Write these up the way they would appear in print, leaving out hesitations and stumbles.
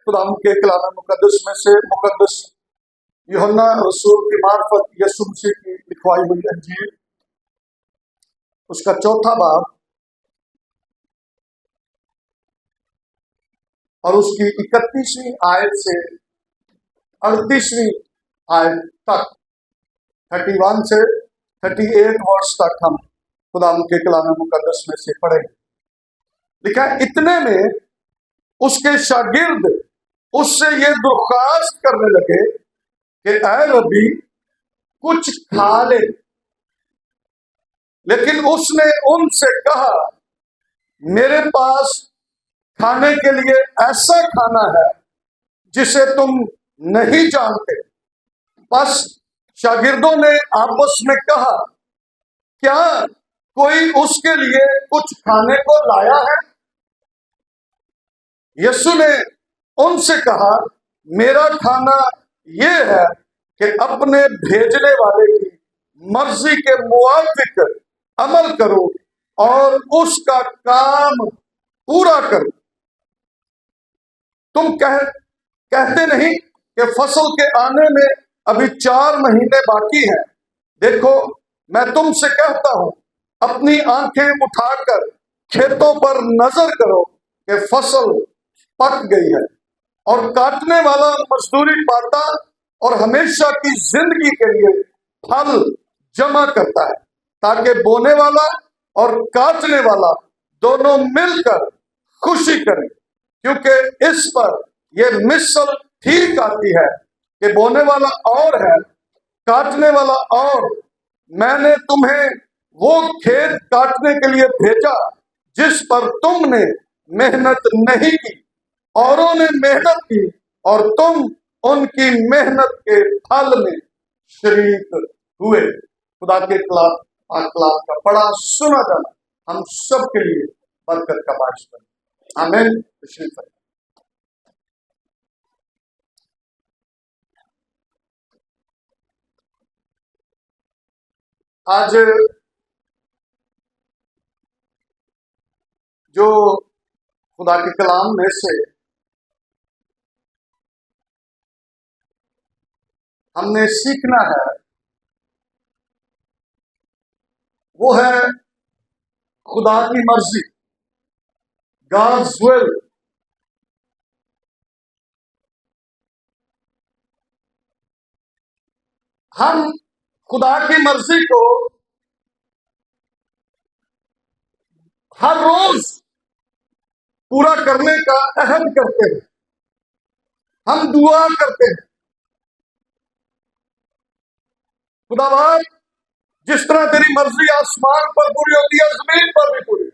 खुदा के कलाम मुकद्दस में से मुकद्दस यूहन्ना रसूल की मार्फत यीशु मसीह की लिखवाई हुई अंजील उसका चौथा बाब और उसकी 31वीं आयत से 38वीं आयत तक 31 से 38 वर्ष तक हम खुदा के कलाम मुकद्दस में से पढ़ेंगे। लिखा है, इतने में उसके शागिर्द उससे ये दरख्वास्त करने लगे कि ऐ रब्बी कुछ खा ले। लेकिन उसने उनसे कहा, मेरे पास खाने के लिए ऐसा खाना है जिसे तुम नहीं जानते। बस शागिर्दों ने आपस में कहा, क्या कोई उसके लिए कुछ खाने को लाया है? यीशु ने उनसे कहा, मेरा खाना यह है कि अपने भेजने वाले की मर्जी के मुआफिक अमल करो और उसका काम पूरा करो। तुम कहते नहीं कि फसल के आने में अभी 4 महीने बाकी हैं। देखो, मैं तुमसे कहता हूं, अपनी आंखें उठाकर खेतों पर नजर करो कि फसल पक गई है और काटने वाला मजदूरी पाता और हमेशा की जिंदगी के लिए फल जमा करता है, ताकि बोने वाला और काटने वाला दोनों मिलकर खुशी करें। क्योंकि इस पर यह मिसल ठीक आती है कि बोने वाला और है, काटने वाला और। मैंने तुम्हें वो खेत काटने के लिए भेजा जिस पर तुमने मेहनत नहीं की, औरों ने मेहनत की और तुम उनकी मेहनत के फल में शरीक हुए। खुदा के कलाम का पढ़ा सुना जाना हम सब के लिए बरकत का बायस बने। आमीन। तशरीफ है। आज जो खुदा के कलाम में से हमने सीखना है वो है खुदा की मर्जी, गॉड्स विल। हम खुदा की मर्जी को हर रोज पूरा करने का अहद करते हैं। हम दुआ करते हैं, खुदावंद, जिस तरह तेरी मर्जी आसमान पर पूरी होती है, जमीन पर भी पूरी।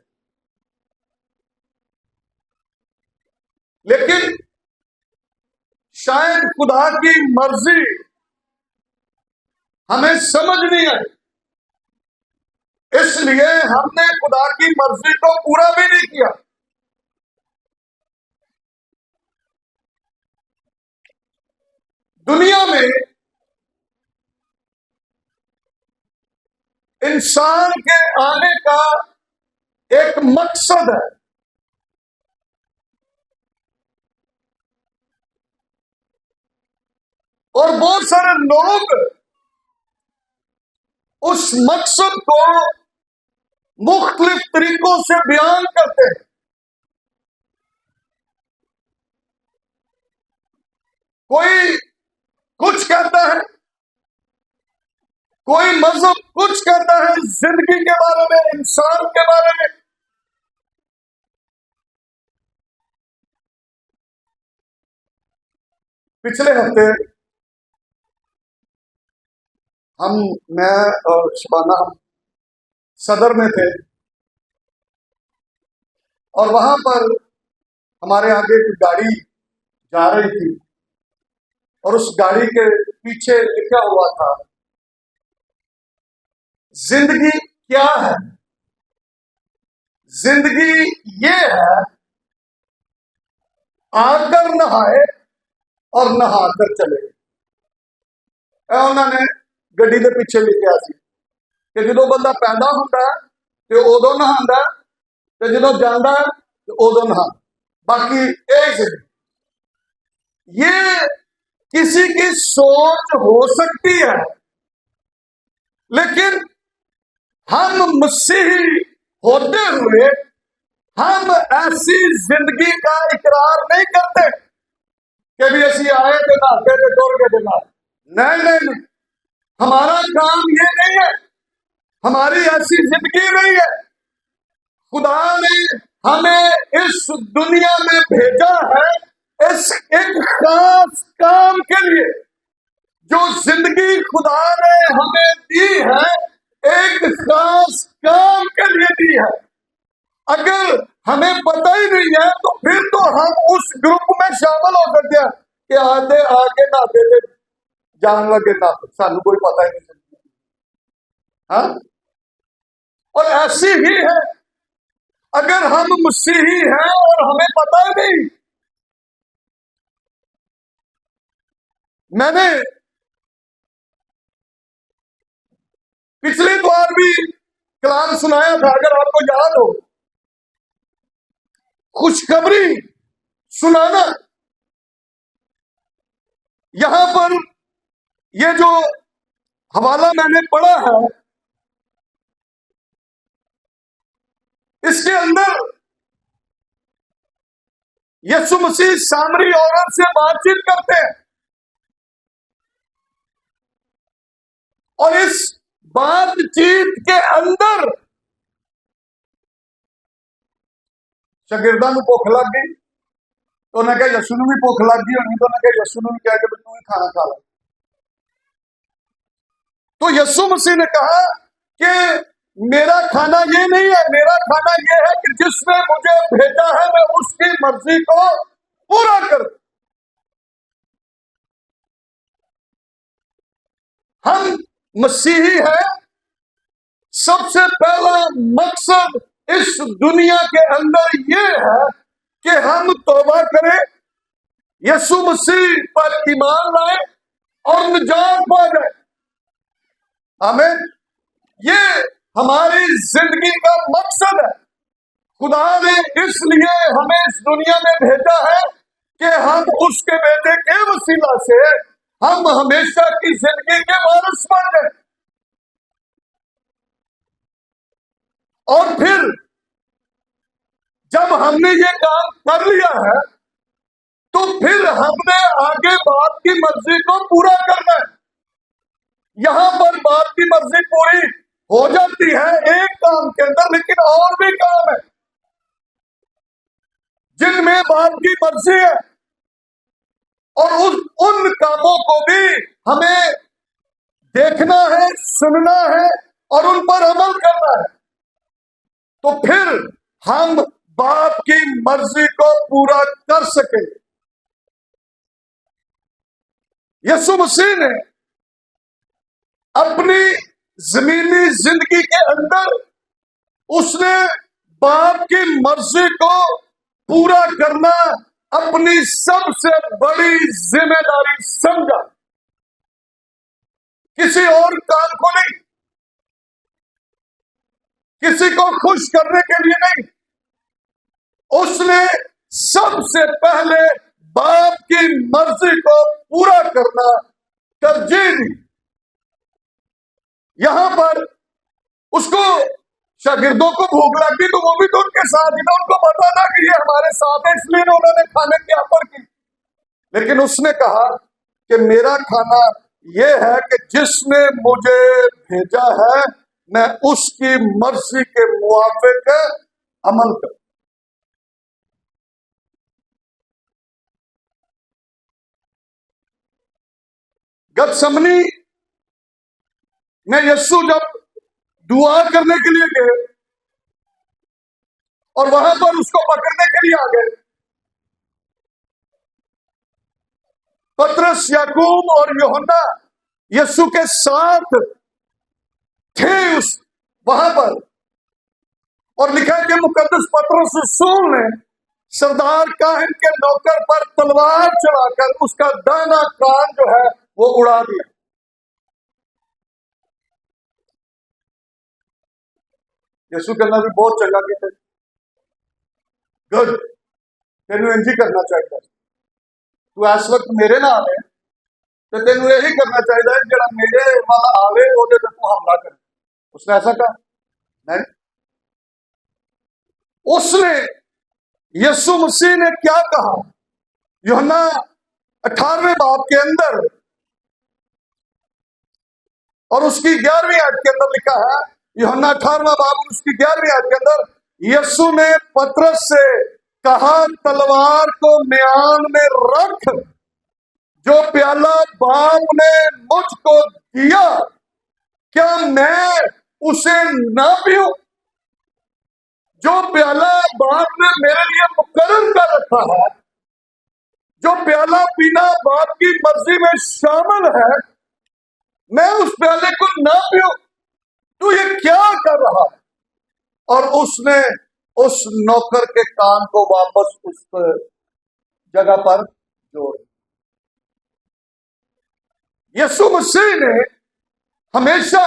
लेकिन शायद खुदा की मर्जी हमें समझ नहीं आई, इसलिए हमने खुदा की मर्जी को पूरा भी नहीं किया। दुनिया में इंसान के आने का एक मकसद है, और बहुत सारे लोग उस मकसद को मुख्तलिफ तरीकों से बयान करते हैं। कोई कुछ कहता है, कोई मजहब कुछ कहता है जिंदगी के बारे में, इंसान के बारे में। पिछले हफ्ते मैं और शबाना हम सदर में थे और वहां पर हमारे आगे एक गाड़ी जा रही थी और उस गाड़ी के पीछे लिखा हुआ था, जिंदगी क्या है? जिंदगी ये है, आकर नहाए और नहाकर चले। उन्होंने गड्डी के पीछे लिखा सी कि जो बंदा पैदा होता है तो उदों नहांदा, तो जो जाता है तो उदों नहांदा, बाकी यही जिंदगी। ये किसी की सोच हो सकती है, लेकिन हम मसीही होते हुए हम ऐसी जिंदगी का इकरार नहीं करते कि भी असी आए थे नहाते थे टोर के दिन। नहीं नहीं नहीं, हमारा काम ये नहीं है, हमारी ऐसी जिंदगी नहीं है। खुदा ने हमें इस दुनिया में भेजा है इस एक खास काम के लिए। जो जिंदगी खुदा ने हमें दी है एक खास काम के लिए दी है। अगर हमें पता ही नहीं है तो फिर तो हम उस ग्रुप में शामिल हो सकते हैं कि आधे आगे नहाते थे जान लगे ना, सानू कोई पता ही नहीं चलता। हाँ, और ऐसी ही है अगर हम मसीही हैं और हमें पता ही नहीं। मैंने पिछली बार भी कलाम सुनाया था, अगर आपको याद हो, खुशखबरी सुनाना। यहां पर ये जो हवाला मैंने पढ़ा है इसके अंदर यीशु मसीह सामरी औरत से बातचीत करते हैं और इस बातचीत के अंदर शागिर्दां नूं भुख लग गई तो उन्हें कहा यीशु नूं भी भुख लग गई होनी, तो उन्हें कहा यीशु नूं भी कह के तू ही खाना खा ला। तो यीशु मसीह ने कहा कि मेरा खाना ये नहीं है, मेरा खाना ये है कि जिसने मुझे भेजा है मैं उसकी मर्जी को पूरा कर। हम मसीही हैं, सबसे पहला मकसद इस दुनिया के अंदर ये है कि हम तौबा करें, यीशु मसीह पर ईमान लाए और निजात पा जाए। आमीन। ये हमारी जिंदगी का मकसद है। खुदा ने इसलिए हमें इस दुनिया में भेजा है कि हम उसके बेटे के वसीला से हम हमेशा की जिंदगी के वारिस बन गए। और फिर जब हमने ये काम कर लिया है तो फिर हमने आगे बाप की मर्जी को पूरा करना है। यहां पर बाप की मर्जी पूरी हो जाती है एक काम के अंदर, लेकिन और भी काम है जिनमें बाप की मर्जी है और उन कामों को भी हमें देखना है, सुनना है और उन पर अमल करना है। तो फिर हम बाप की मर्जी को पूरा कर सके। यीशु मसीह ने अपनी जमीनी जिंदगी के अंदर उसने बाप की मर्जी को पूरा करना अपनी सबसे बड़ी जिम्मेदारी समझा, किसी और काम को नहीं, किसी को खुश करने के लिए नहीं। उसने सबसे पहले बाप की मर्जी को पूरा करना तरजीह दी। यहां पर उसको शागिर्दों को भूख लगी तो वो भी तो उनके साथ ही था, उनको पता था कि ये हमारे साथ है, इसलिए उन्होंने खाने की ऑफर की। लेकिन उसने कहा कि मेरा खाना यह है कि जिसने मुझे भेजा है मैं उसकी मर्जी के मुआफिक अमल करूं। गतसमनी में यीशु जब दुआ करने के लिए गए और वहां पर उसको पकड़ने के लिए आ गए, पतरस, याकूब और यूहन्ना यीशु के साथ थे उस वहां पर। और लिखा है कि मुकद्दस पतरस रसूल ने सरदार काहिन के नौकर पर तलवार चढ़ाकर उसका दाना कान जो है वो उड़ा दिया। यीशु कहना भी बहुत चंगा किया, गुड, तेन इंज ही करना चाहिए, तू इस वक्त मेरे नाल है तो तेन यही करना चाहिए जरा मेरे वाल आवे ओदे ते तू हमला कर। उसने ऐसा कहा नहीं। उसने यीशु मसीह ने क्या कहा? यूहन्ना 18वें बाब के अंदर और उसकी 11वीं आयत के अंदर लिखा है, यूहन्ना 18वां बाब और उसकी 11वीं आयत के अंदर यीशु ने पतरस से कहा, तलवार को म्यान में रख। जो प्याला बाप ने मुझको दिया क्या मैं उसे ना पीऊं? जो प्याला बाप ने मेरे लिए मुकर्रर कर रखा है, जो प्याला पीना बाप की मर्जी में शामिल है, मैं उस प्याले को ना पीऊं? तू ये क्या कर रहा है? और उसने उस नौकर के कान को वापस उस जगह पर जोड़। यीशु मसीह ने हमेशा,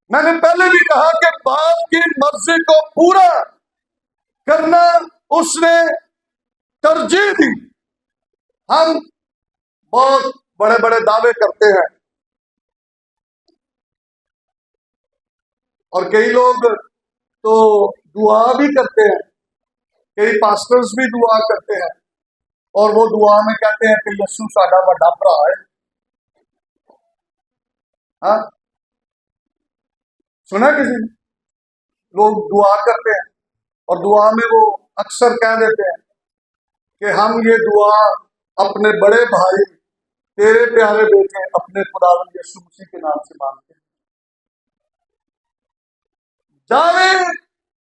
मैंने पहले भी कहा कि बाप की मर्जी को पूरा करना उसने तरजीह दी। हम बहुत बड़े बड़े दावे करते हैं और कई लोग तो दुआ भी करते हैं, कई पास्टर्स भी दुआ करते हैं और वो दुआ में कहते हैं कि यीशु साडा बड़ा भरा है। हाँ, सुना किसी ने? लोग दुआ करते हैं और दुआ में वो अक्सर कह देते हैं कि हम ये दुआ अपने बड़े भाई तेरे प्यारे बेटे अपने खुदावंद यीशु मसीह के नाम से मांगते हैं। दावे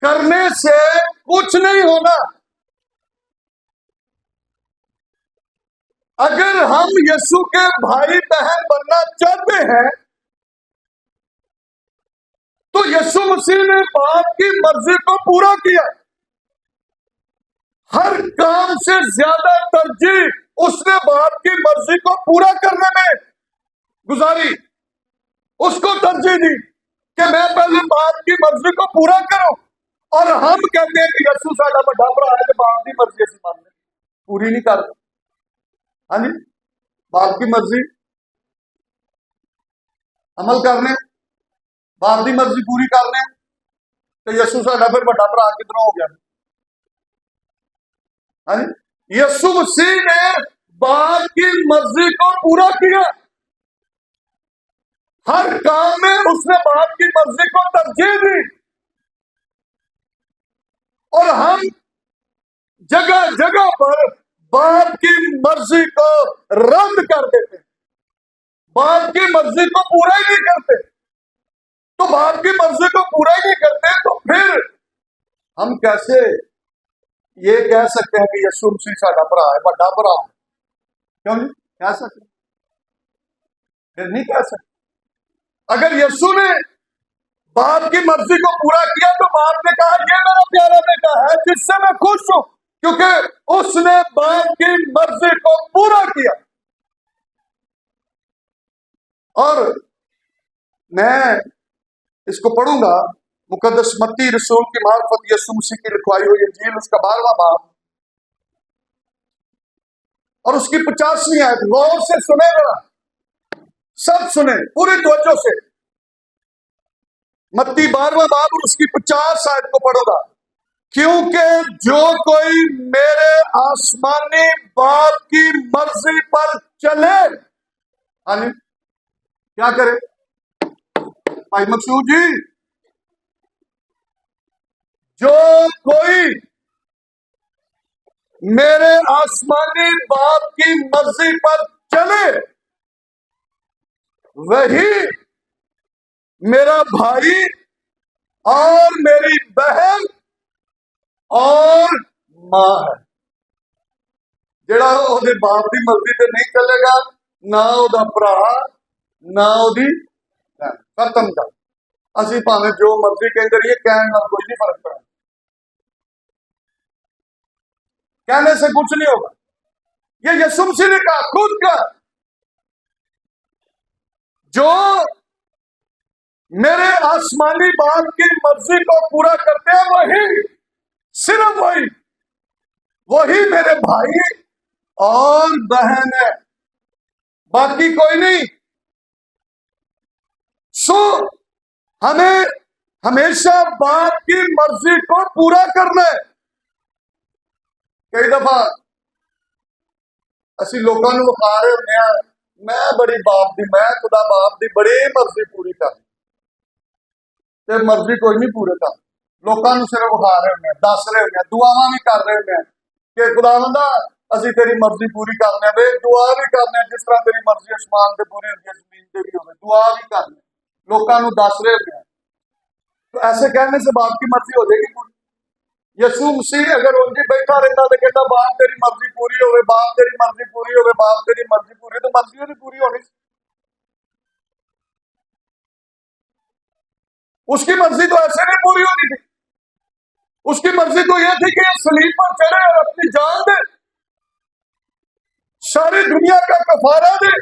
करने से कुछ नहीं होना। अगर हम यीशु के भाई बहन बनना चाहते हैं तो यीशु मसीह ने बाप की मर्जी को पूरा किया। हर काम से ज्यादा तरजीह उसने बाप की मर्जी को पूरा करने में गुजारी। उसको तरजीह दी कि मैं पहले बाप की मर्जी को पूरा करूं। और हम कहते हैं कि यीशु साडा बड़ा भरा है, बाप की मर्जी असीं मान ले पूरी नहीं करते। हाँ जी, बाप की मर्जी अमल करने, बाप की मर्जी पूरी करने, तो यीशु साडा फिर बड़ा भरा किधरों हो गया? हाँ जी, यीशु मसीह ने बाप की मर्जी को पूरा किया। हर काम में उसने बाप की मर्जी को तरजीह दी। और हम जगह जगह पर बाप की मर्जी को रद्द कर देते, बाप की मर्जी को पूरा ही नहीं करते। तो बाप की मर्जी को पूरा ही नहीं करते तो फिर हम कैसे ये कह सकते हैं कि यीशु मसीह साडा भरा है, बड़ा भरा है? क्यों नहीं कह सकते? फिर नहीं कह सकते। अगर यीशु ने बाप की मर्जी को पूरा किया तो बाप ने कहा ये मेरा प्यारा बेटा है जिससे मैं खुश हूं, क्योंकि उसने बाप की मर्जी को पूरा किया। और मैं इसको पढ़ूंगा, मुकद्दस मत्ती रसूल की मार्फत यीशु मसीह की लिखवाई हुई इंजील उसका 12वां बाब और उसकी 50वीं आयत। गौर से सुने, जरा सब सुने पूरी तवज्जो से। मत्ती 12वां बाब और उसकी 50 आयत को पढ़ूंगा। क्योंकि जो कोई मेरे आसमानी बाप की मर्जी पर चले, क्या करे भाई मकसूद जी? जो कोई मेरे आसमानी बाप की मर्जी पर चले वही मेरा भाई और मेरी बहन और मां है। जेड़ा ओदे बाप की मर्जी पे नहीं चलेगा, ना ओदा भरा ना ओदी खत्म कर। असी भावें जो मर्जी कहते रहिए, कहने नाल कोई नहीं फर्क पड़ा, कहने से कुछ नहीं होगा। ये यीशु मसीह ने कहा खुद का, जो मेरे आसमानी बाप की मर्जी को पूरा करते हैं वही, सिर्फ वही मेरे भाई और बहन है, बाकी कोई नहीं। सो हमें हमेशा बाप की मर्जी को पूरा करना है। कई दफा असी लोगों को विखा रहे होंगे आ, मैं बड़ी बाप दी, मैं खुदा बाप दी बड़ी मर्जी पूरी कर, ते मर्जी कोई नहीं पूरे कर। लोगों को सिर्फ विखा रहे होंगे, दस रहे होंगे, दुआवां भी कर रहे होंगे कि खुदावंदा असी तेरी मर्जी पूरी करने, वे दुआ भी करने जिस तरह तेरी मर्जी आसमान से पूरी होती है जमीन से भी होगी, दुआ भी करने, लोगों को दस रहे होंगे। तो ऐसे कहने से बाप की मर्जी हो जाएगी पूरी। यसू मसीह अगर उनकी बैठा रहता तो कहता बाप तेरी मर्जी पूरी होवे, बाप तेरी मर्जी पूरी होवे, बाप तेरी मर्जी पूरी, तो मर्जी नहीं पूरी होनी। उसकी मर्जी तो ऐसे नहीं पूरी होनी थी। उसकी मर्जी तो यह थी कि ये सलीब पर चढ़े और अपनी जान दे, सारी दुनिया का कफारा दे।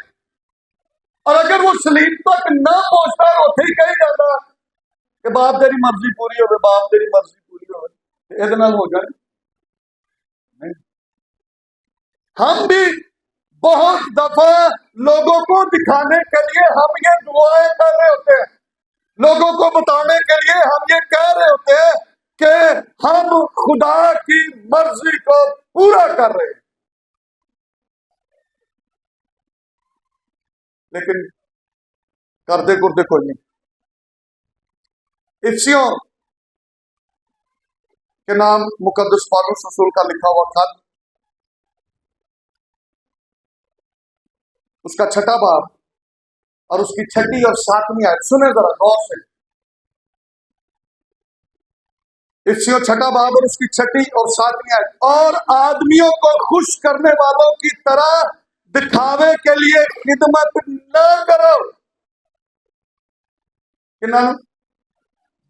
और अगर वो सलीब तक न पहुंचता तो ही कही जाता कि बाप तेरी मर्जी पूरी होवे, बाप तेरी मर्जी पूरी होवे, ये हो जाए। नहीं, हम भी बहुत दफा लोगों को दिखाने के लिए हम ये दुआएं कर रहे होते हैं, लोगों को बताने के लिए हम ये कह रहे होते हैं कि हम खुदा की मर्जी को पूरा कर रहे हैं, लेकिन करते कुरते कोई नहीं। इफ्सियों के नाम मुकद्दस पौलुस रसूल का लिखा हुआ खत, उसका छठा बाब और उसकी छठी और सातवीं आयत सुने जरा गौर से। इफ्सियों छठा बाब और उसकी छठी और सातवीं आयत, और आदमियों को खुश करने वालों की तरह दिखावे के लिए खिदमत न करो। कि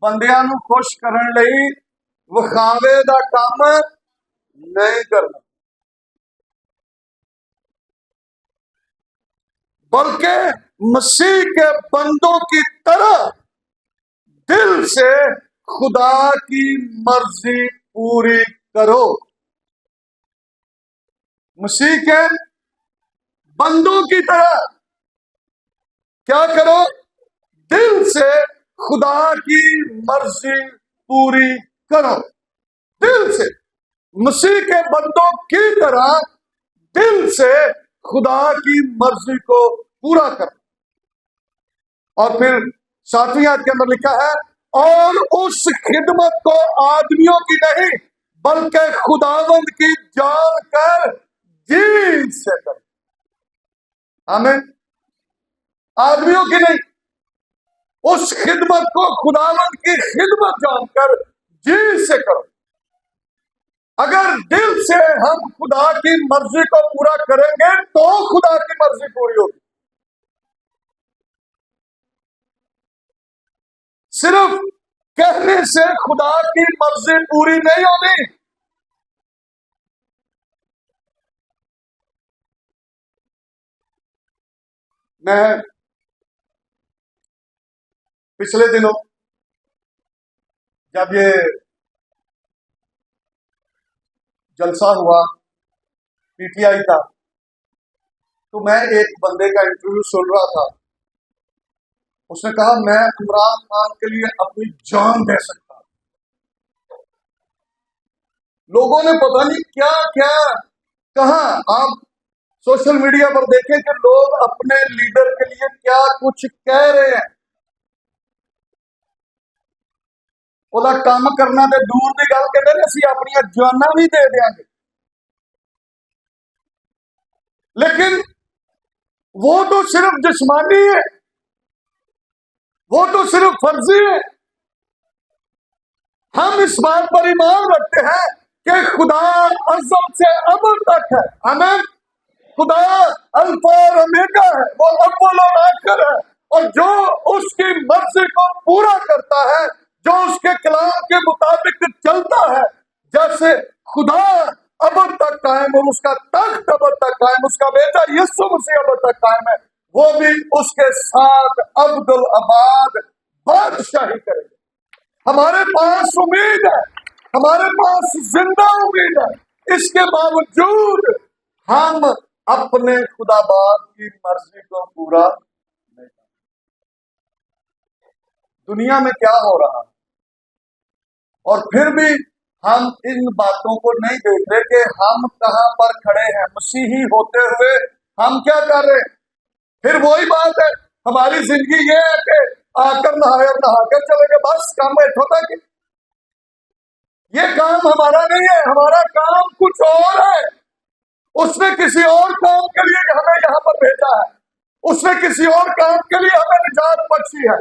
बंदियां नूं खुश करने लई विखावे दा काम नहीं करना, बल्कि मसीह के बंदों की तरह दिल से खुदा की मर्जी पूरी करो। मसीह के बंदों की तरह क्या करो? दिल से खुदा की मर्जी पूरी करो। दिल से मसीह के बंदों की तरह दिल से खुदा की मर्जी को पूरा करो। और फिर सातवीं आयत के अंदर लिखा है, और उस खिदमत को आदमियों की नहीं बल्कि खुदावंद की जान कर जी से करो। आमीन। आदमियों की नहीं, उस खिदमत को खुदावंद की खिदमत जानकर जी से करो। अगर दिल से हम खुदा की मर्जी को पूरा करेंगे तो खुदा की मर्जी पूरी होगी। सिर्फ कहने से खुदा की मर्जी पूरी नहीं होनी। मैं पिछले दिनों जब ये जलसा हुआ पीटीआई का, तो मैं एक बंदे का इंटरव्यू सुन रहा था। उसने कहा मैं इमरान खान के लिए अपनी जान दे सकता। लोगों ने पता नहीं क्या क्या कहा। आप सोशल मीडिया पर देखें कि लोग अपने लीडर के लिए क्या कुछ कह रहे हैं। ਉਹਦਾ काम करना तो दूर की गल, कहते हैं ਅਸੀਂ अपनी जाना भी दे देंगे। लेकिन वो तो सिर्फ जिस्मानी है, वो तो सिर्फ फर्जी है। हम इस बात पर ईमान रखते हैं कि खुदा अज़ल से अबद तक है। आमीन। खुदा अल्फा और ओमेगा है, वो अव्वल और आखिर है, और जो उसकी मर्जी को पूरा करता है, जो उसके कलाम के मुताबिक चलता है, जैसे खुदा अबद तक कायम और उसका तख्त अबद तक कायम, उसका बेटा यीशु मसीह अबद तक कायम है, वो भी उसके साथ अब्दुल अबाद बादशाही करेंगे। हमारे पास उम्मीद है, हमारे पास जिंदा उम्मीद है। इसके बावजूद हम अपने खुदाबाद की मर्जी को पूरा नहीं करते। दुनिया में क्या हो रहा है, और फिर भी हम इन बातों को नहीं देख रहे कि हम कहां पर खड़े हैं। मसीही होते हुए हम क्या कर रहे हैं? फिर वही बात है, हमारी जिंदगी ये है कि आकर नहाए और नहाकर चले गए, बस काम बैठो तक। ये काम हमारा नहीं है, हमारा काम कुछ और है। उसने किसी और काम के लिए हमें यहाँ पर भेजा है, उसने किसी और काम के लिए हमें निजात बख्शी है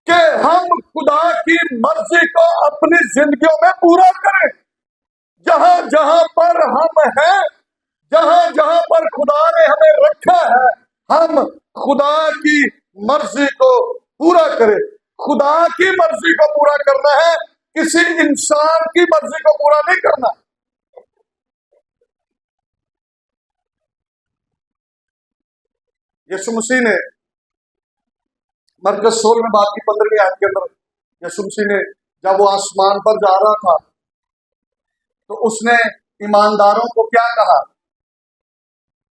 कि हम खुदा की मर्जी को अपनी जिंदगियों में पूरा करें। जहां जहां पर हम हैं, जहां जहां पर खुदा ने हमें रखा है, हम खुदा की मर्जी को पूरा करें। खुदा की मर्जी को पूरा करना है, किसी इंसान की मर्जी को पूरा नहीं करना। यीशु मसीह ने मरकज 16 में बात की 15वीं आयत के अंदर, यीशु मसीह ने जब वो आसमान पर जा रहा था तो उसने ईमानदारों को क्या कहा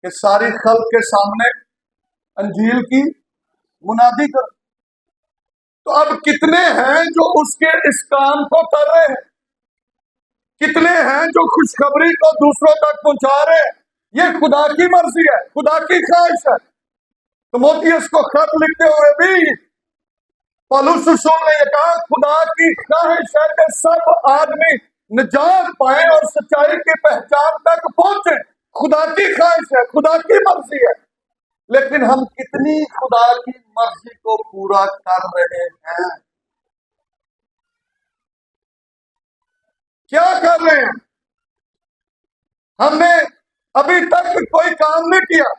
कि सारी खल्क के सामने अंजील की मुनादी कर। तो अब कितने हैं जो उसके इस काम को कर रहे हैं? कितने हैं जो खुशखबरी को दूसरों तक पहुंचा रहे हैं? ये खुदा की मर्जी है, खुदा की ख्वाहिश है। तो मोतियस को खत लिखते हुए भी पौलुस रसूल ने यह कहा, खुदा की ख्वाहिश है कि सब आदमी निजात पाए और सच्चाई की पहचान तक पहुंचे। खुदा की ख्वाहिश है, खुदा की मर्जी है। लेकिन हम कितनी खुदा की मर्जी को पूरा कर रहे हैं? क्या कर रहे हैं? हमने अभी तक कोई काम नहीं किया।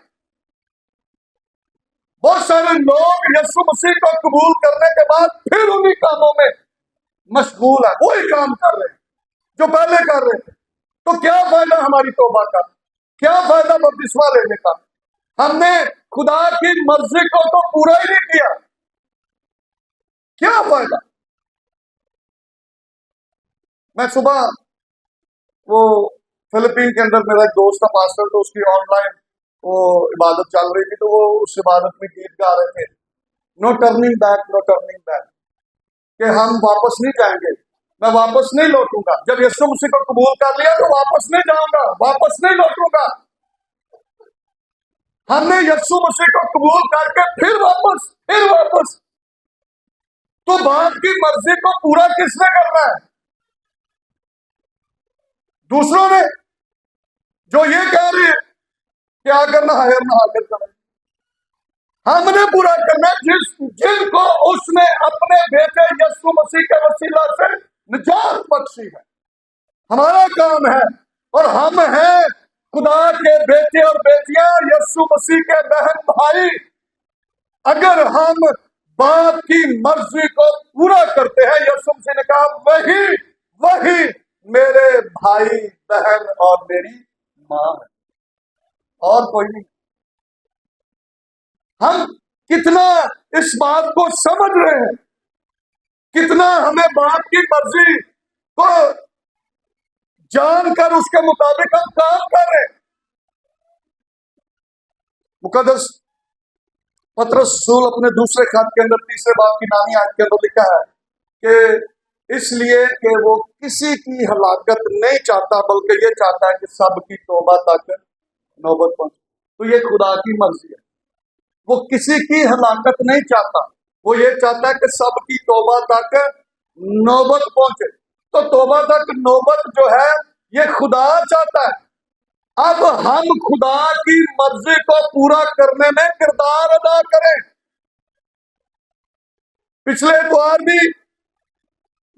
बहुत सारे लोग यीशु मसीह को कबूल करने के बाद फिर उन्हीं कामों में मशगूल है, वही काम कर रहे हैं जो पहले कर रहे थे। तो क्या फायदा हमारी तौबा का? क्या फायदा बपतिस्मा लेने का? हमने खुदा की मर्जी को तो पूरा ही नहीं किया, क्या फायदा? मैं सुबह वो फिलीपीन के अंदर मेरा एक दोस्त था पास्टर, तो उसकी ऑनलाइन वो इबादत चल रही थी, तो वो उस इबादत में गीत गा रहे थे, no turning back, no turning back, कि हम वापस नहीं जाएंगे, मैं वापस नहीं लौटूंगा। जब यीशु मसीह को कबूल कर लिया तो वापस नहीं जाऊंगा, वापस नहीं लौटूंगा। हमने यीशु मसीह को कबूल करके फिर वापस, तो बाप की मर्जी को पूरा किसने करना है? दूसरों ने, जो ये कह रहे हैं कि आकर नहाए और नहाकर चले। हमने पूरा करना जिनको उसने अपने बेटे यीशु मसीह के वसीला से निजात बख्शी है। हमारा काम है, और हम हैं खुदा के बेटे और बेटियां, यीशु मसीह के बहन भाई। अगर हम बाप की मर्जी को पूरा करते हैं, यीशु मसीह ने कहा वही मेरे भाई बहन और मेरी मां है, और कोई नहीं। हम कितना इस बात को समझ रहे हैं, कितना हमें बाप की मर्जी को जानकर उसके मुताबिक हम काम कर रहे हैं। मुकद्दस पतरस रसूल अपने दूसरे खत के अंदर 3 बाब की 9वीं आयत के अंदर लिखा है कि इसलिए कि वो किसी की हलाकत नहीं चाहता, बल्कि ये चाहता है कि सबकी तौबा तक नौबत पहुंचे। तो ये खुदा की मर्जी है, वो किसी की हलाकत नहीं चाहता, वो ये चाहता है कि सबकी तौबा तक नौबत पहुंचे। तो तौबा तक नौबत जो है ये खुदा चाहता है। अब हम खुदा की मर्जी को पूरा करने में किरदार अदा करें। पिछले द्वार भी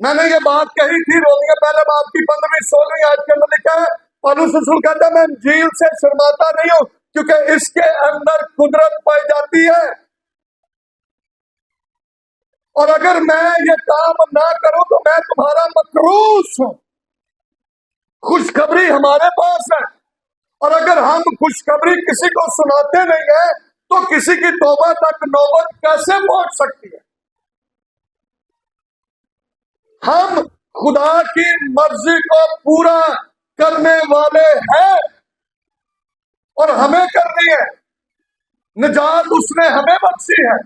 मैंने ये बात कही थी, रोमियो पहले बात की 15वीं-16वीं आयत के अंदर लिखा है, पौलुस रसूल कहता है मैं इंजील से शर्माता नहीं हूं, क्योंकि इसके अंदर कुदरत पाई जाती है। और अगर मैं ये काम ना करूं तो मैं तुम्हारा मकरूस हूं। खुशखबरी हमारे पास है, और अगर हम खुशखबरी किसी को सुनाते नहीं है तो किसी की तौबा तक नौबत कैसे पहुंच सकती है? हम खुदा की मर्जी को पूरा करने वाले हैं। और हमें करनी है। निजात उसने हमें बख्शी है।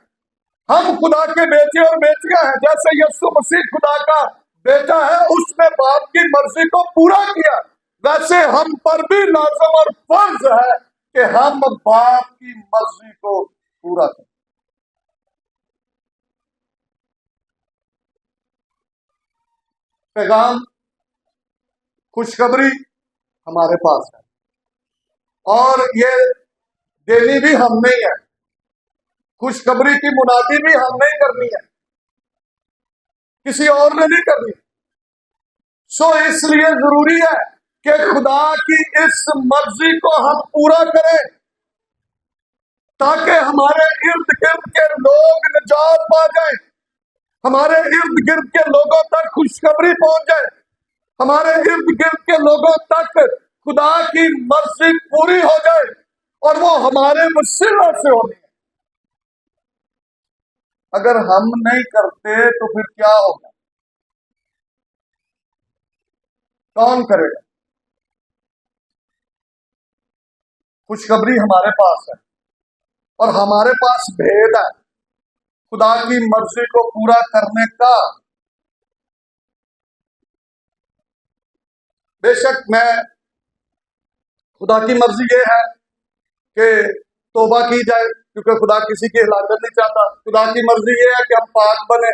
हम खुदा के बेटे और बेटियां हैं। जैसे यीशु मसीह खुदा का बेटा है, उसने बाप की मर्जी को पूरा किया, वैसे हम पर भी लाज़िम और फर्ज है कि हम बाप की मर्जी को पूरा करें। पैगाम, खुशखबरी हमारे पास है और ये देनी भी हमने ही है। खुशखबरी की मुनादी भी हमने ही करनी है, किसी और ने नहीं करनी। सो इसलिए जरूरी है कि खुदा की इस मर्जी को हम पूरा करें ताकि हमारे इर्द गिर्द के लोग निजात पा जाए, हमारे इर्द गिर्द के लोगों तक खुशखबरी पहुंच जाए, हमारे इर्द गिर्द के लोगों तक खुदा की मर्जी पूरी हो जाए और वो हमारे वसीले से होनी है। अगर हम नहीं करते तो फिर क्या होगा? कौन करेगा? खुशखबरी हमारे पास है और हमारे पास भेद है खुदा की मर्जी को पूरा करने का। बेशक मैं खुदा की मर्जी ये है कि तौबा की जाए, क्योंकि खुदा किसी की हिलाकत नहीं चाहता। खुदा की मर्जी ये है कि हम पाक बने।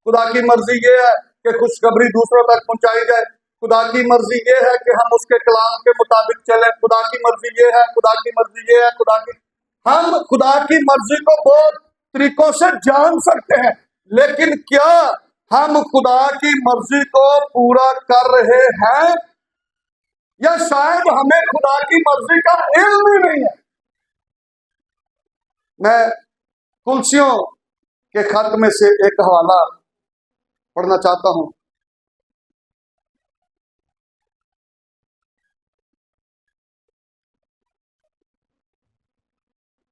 खुदा की मर्जी ये है कि खुशखबरी दूसरों तक पहुंचाई जाए। खुदा की मर्जी ये है कि हम उसके कलाम के मुताबिक चलें। खुदा की मर्जी ये है, खुदा की मर्जी ये है, हम खुदा की मर्जी को बहुत तरीकों से जान सकते हैं, लेकिन क्या हम खुदा की मर्जी को पूरा कर रहे हैं? या शायद हमें खुदा की मर्जी का इल्म ही नहीं है। मैं कुलसियों के खत में से एक हवाला पढ़ना चाहता हूं।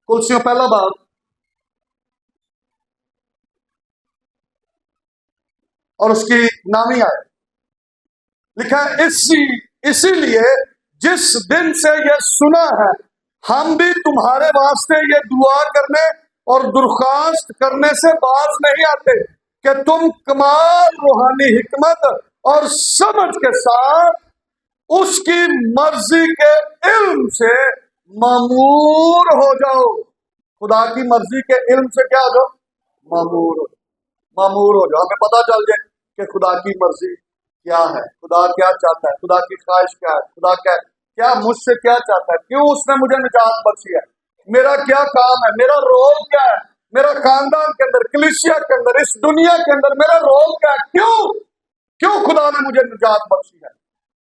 कुलसियों पहला बाब और उसकी नामी आए लिखा है, इसीलिए जिस दिन से यह सुना है, हम भी तुम्हारे वास्ते ये दुआ करने और दरख्वास्त करने से बाज नहीं आते कि तुम कमाल रूहानी हिकमत और समझ के साथ उसकी मर्जी के इल्म से मामूर हो जाओ। खुदा की मर्जी के इल्म से क्या हो जाओ? मामूर हो जाओ। हमें पता चल जाए कि खुदा की मर्जी क्या है, खुदा क्या चाहता है, खुदा की ख्वाहिश क्या है, खुदा क्या मुझसे क्या चाहता है, क्यों उसने मुझे निजात बख्शी है, मेरा क्या काम है, मेरा रोल क्या है, मेरा खानदान के अंदर, कलीसिया के अंदर, इस दुनिया के अंदर मेरा रोल क्या है, क्यों खुदा ने मुझे निजात बख्शी है।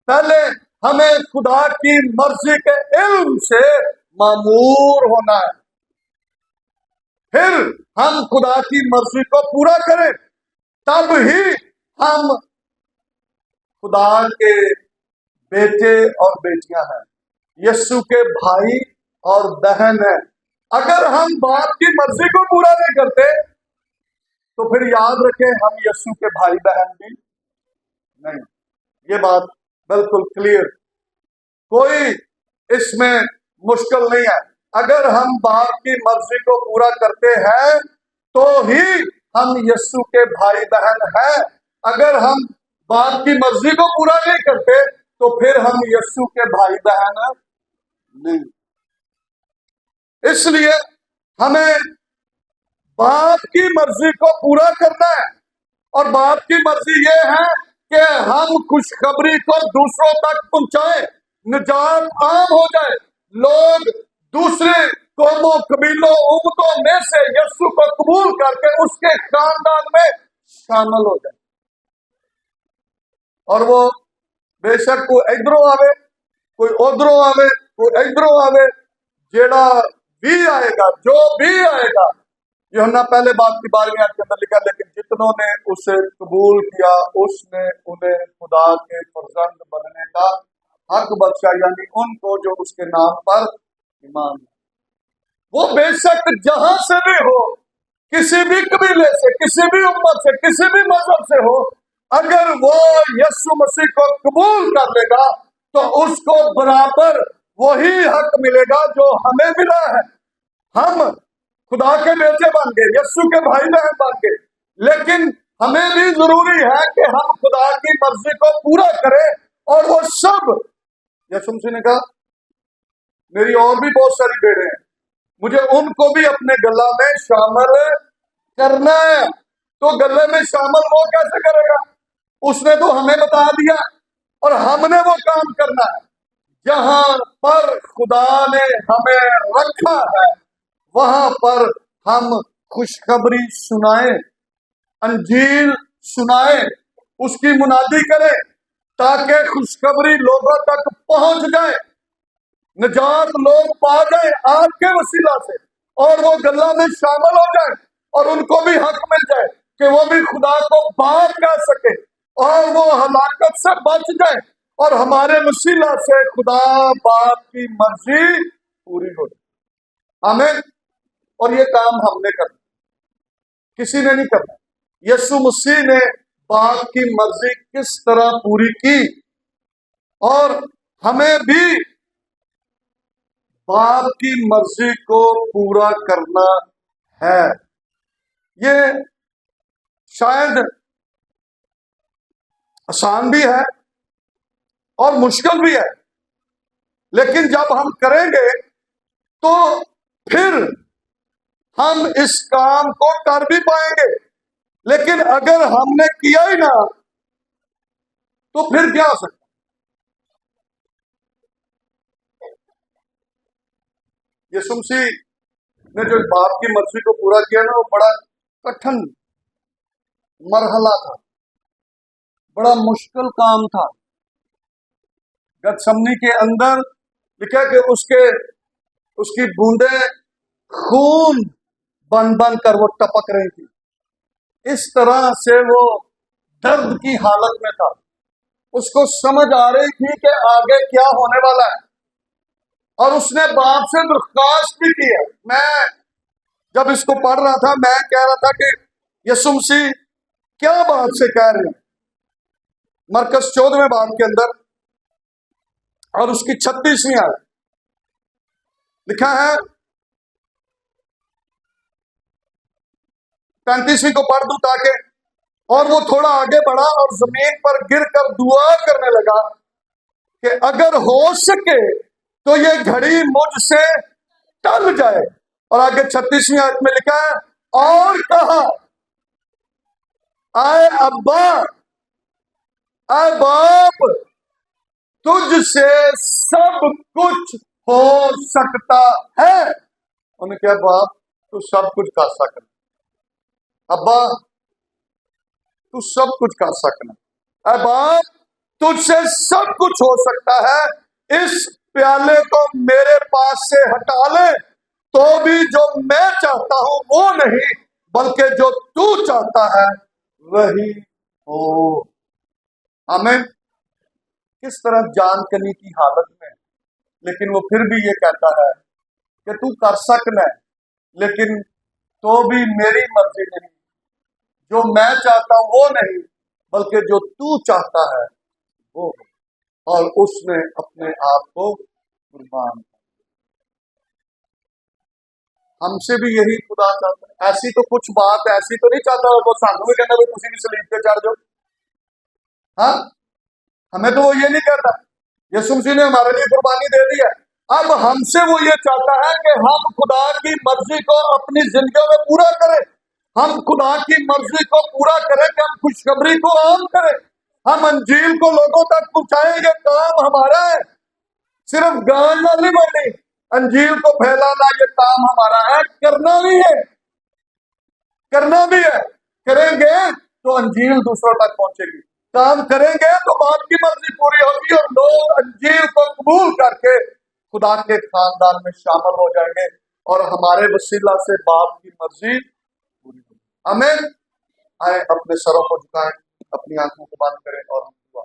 पहले हमें खुदा की मर्जी के इल्म से मामूर होना है, फिर हम खुदा की मर्जी को पूरा करें, तब ही हम खुदा के बेटे और बेटियां हैं, यीशु के भाई और बहन हैं। अगर हम बाप की मर्जी को पूरा नहीं करते तो फिर याद रखें हम यीशु के भाई बहन भी नहीं। ये बात बिल्कुल क्लियर, कोई इसमें मुश्किल नहीं है। अगर हम बाप की मर्जी को पूरा करते हैं तो ही हम यीशु के भाई बहन हैं। अगर हम बाप की मर्जी को पूरा नहीं करते तो फिर हम यीशु के भाई बहन नहीं। इसलिए हमें बाप की मर्जी को पूरा करना है और बाप की मर्जी ये है कि हम खुशखबरी को दूसरों तक पहुंचाएं, निजात आम हो जाए, लोग दूसरे कौमों, कबीलों, उम्मतों में से यीशु को कबूल करके उसके खानदान में शामिल हो जाए। और वो बेशक कोई इधरों आवे, कोई उधरों आवे, कोई इधरों आवे, जेड़ा भी आएगा, जो भी आएगा, यूहन्ना पहले बाप की 12वीं आयत के अंदर लिखा, लेकिन जितनों ने उसे कबूल किया उसने उन्हें खुदा के फर्जंद बनने का हक बख्शा, यानी उनको जो उसके नाम पर ईमान। वो बेशक जहां से भी हो, किसी भी कबीले से, किसी भी उम्मत से, किसी भी मजहब से हो, अगर वो यीशु मसीह को कबूल कर लेगा तो उसको बराबर वही हक मिलेगा जो हमें मिला है। हम खुदा के बेटे बन गए, यीशु के भाई बहन बन गए, लेकिन हमें भी जरूरी है कि हम खुदा की मर्जी को पूरा करें। और वो सब, यीशु मसीह ने कहा मेरी और भी बहुत सारी भेड़ें हैं, मुझे उनको भी अपने गला में शामिल करना है। तो गले में शामिल वो कैसे करेगा? उसने तो हमें बता दिया और हमने वो काम करना है। जहां पर खुदा ने हमें रखा है वहां पर हम खुशखबरी सुनाएं, अंजील सुनाएं, उसकी मुनादी करें, ताकि खुशखबरी लोगों तक पहुंच जाए, निजात लोग पा जाए आपके वसीला से, और वो गल्ला में शामिल हो जाए और उनको भी हक मिल जाए कि वो भी खुदा को बाप कह सके और वो हलाकत से बच जाए और हमारे वसीला से खुदा बाप की मर्जी पूरी हो जाए। आमीन। और ये काम हमने करना, किसी ने नहीं करना। यीशु मसीह ने बाप की मर्जी किस तरह पूरी की और हमें भी बाप की मर्जी को पूरा करना है। ये शायद आसान भी है और मुश्किल भी है, लेकिन जब हम करेंगे तो फिर हम इस काम को कर भी पाएंगे। लेकिन अगर हमने किया ही ना तो फिर क्या हो सकता? यीशु मसीह ने जो बाप की मर्जी को पूरा किया ना, वो बड़ा कठिन मरहला था, बड़ा मुश्किल काम था। गतसमनी के अंदर लिखा कि उसकी बूंदे खून बन बन कर वो टपक रही थी। इस तरह से वो दर्द की हालत में था। उसको समझ आ रही थी कि आगे क्या होने वाला है, और उसने बाप से दरख्वास्त भी की है। मैं जब इसको पढ़ रहा था, मैं कह रहा था कि यीशु मसीह क्या बाप से कह रहे हैं। मरकस 14वें बाब के अंदर और उसकी 36वीं आयत लिखा है, 35वीं को पढ़ दूं ताकि, और वो थोड़ा आगे बढ़ा और जमीन पर गिरकर दुआ करने लगा कि अगर हो सके तो ये घड़ी मुझसे टल जाए। और आगे 36वीं आयत में लिखा है, और कहा आए अब्बा, आए बाप, तुझसे सब कुछ हो सकता है। उन्होंने कहा बाप तू सब कुछ कर सकना, अब्बा तू सब कुछ कर सकना, अरे बाप तुझसे सब कुछ हो सकता है। इस प्याले को मेरे पास से हटा ले, तो भी जो मैं चाहता हूं वो नहीं बल्कि जो तू चाहता है वही हो। आमीन। किस तरह जान कनी की हालत में, लेकिन वो फिर भी ये कहता है कि तू कर सकना है, लेकिन तो भी मेरी मर्जी नहीं, जो मैं चाहता हूं वो नहीं बल्कि जो तू चाहता है वो। और उसने अपने आप को कुर्बान। हमसे भी यही खुदा चाहता है। ऐसी तो कुछ बात ऐसी तो नहीं चाहता वो सानू भी कहना तुम भी सलीब पे चढ़ जाओ। हाँ, हमें तो वो ये नहीं कहता। यीशु मसीह ने हमारे लिए कुर्बानी दे दी है। अब हमसे वो ये चाहता है कि हम खुदा की मर्जी को अपनी जिंदगी में पूरा करें। हम खुदा की मर्जी को पूरा करें कि हम खुशखबरी को आम करें, हम अंजील को लोगों तक पहुंचाएंगे। काम हमारा है, सिर्फ गाना नहीं बननी, अंजील को फैलाना ये काम हमारा है। करना भी है, करना भी है। करेंगे तो अंजील दूसरों तक पहुंचेगी। काम करेंगे तो बाप की मर्जी पूरी होगी और लोग अंजील को कबूल करके खुदा के खानदान में शामिल हो जाएंगे और हमारे वसीला से बाप की मर्जी पूरी होगी। आमीन। आए अपने सरों को झुकाएं, अपनी आंखों को बंद करें और हम दुआ